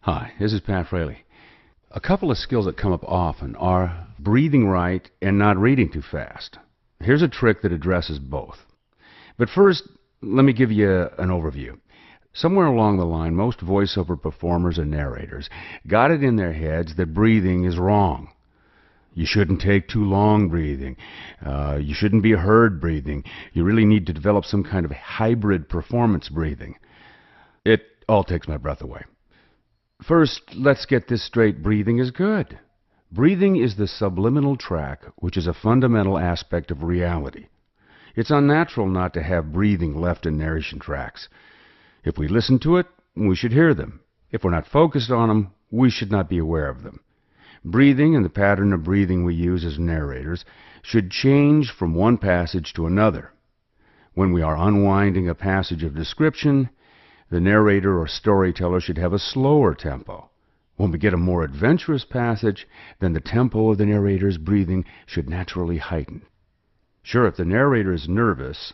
Hi, this is Pat Fraley. A couple of skills that come up often are breathing right and not reading too fast. Here's a trick that addresses both. But first, let me give you an overview. Somewhere along the line, most voiceover performers and narrators got it in their heads that breathing is wrong. You shouldn't take too long breathing. You shouldn't be heard breathing. You really need to develop some kind of hybrid performance breathing. It all takes my breath away. First, let's get this straight. Breathing is good. Breathing is the subliminal track, which is a fundamental aspect of reality. It's unnatural not to have breathing left in narration tracks. If we listen to it, we should hear them. If we're not focused on them, we should not be aware of them. Breathing and the pattern of breathing we use as narrators should change from one passage to another. When we are unwinding a passage of description, the narrator or storyteller should have a slower tempo. When we get a more adventurous passage, then the tempo of the narrator's breathing should naturally heighten. Sure, if the narrator is nervous,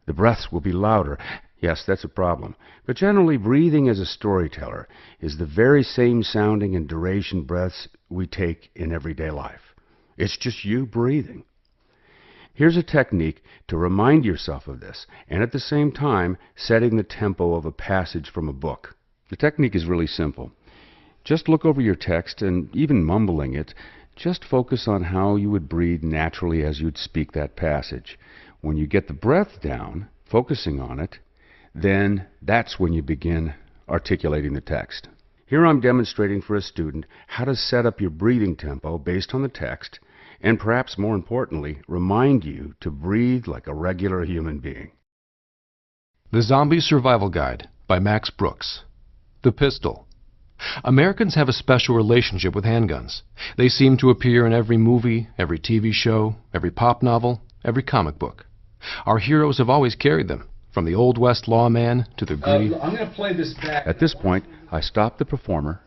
the breaths will be louder. Yes, that's a problem. But generally, breathing as a storyteller is the very same sounding and duration breaths we take in everyday life. It's just you breathing. Here's a technique to remind yourself of this, and at the same time, setting the tempo of a passage from a book. The technique is really simple. Just look over your text, and even mumbling it, just focus on how you would breathe naturally as you'd speak that passage. When you get the breath down, focusing on it, then that's when you begin articulating the text. Here I'm demonstrating for a student how to set up your breathing tempo based on the text, and perhaps more importantly, remind you to breathe like a regular human being. The Zombie Survival Guide by Max Brooks. The Pistol. Americans have a special relationship with handguns. They seem to appear in every movie, every TV show, every pop novel, every comic book. Our heroes have always carried them, from the Old West lawman to the gritty... I'm going to play this back. At this point, I stop the performer,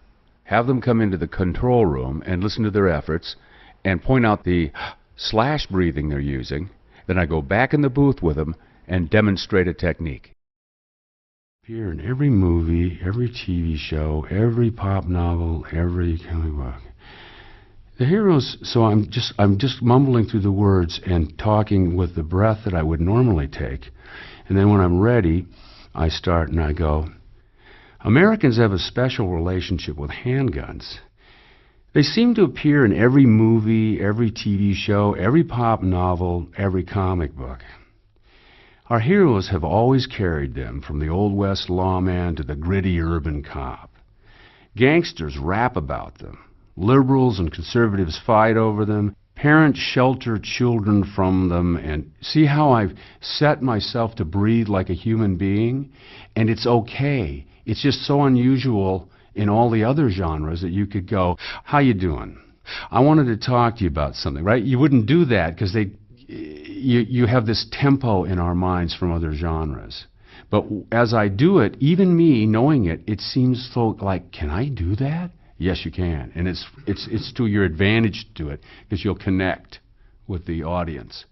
have them come into the control room and listen to their efforts, and point out the slash breathing they're using. Then I go back in the booth with them and demonstrate a technique. Appear in every movie, every TV show, every pop novel, every comic book. The heroes, so I'm just mumbling through the words and talking with the breath that I would normally take. And then when I'm ready, I start and I go, Americans have a special relationship with handguns. They seem to appear in every movie, every TV show, every pop novel, every comic book. Our heroes have always carried them, from the Old West lawman to the gritty urban cop. Gangsters rap about them. Liberals and conservatives fight over them. Parents shelter children from them. And see how I've set myself to breathe like a human being? And it's okay. It's just so unusual in all the other genres that you could go, how you doing? I wanted to talk to you about something, right? You wouldn't do that because you have this tempo in our minds from other genres. But as I do it, even me knowing it, it seems so like, can I do that? Yes, you can. And it's to your advantage to do it because you'll connect with the audience.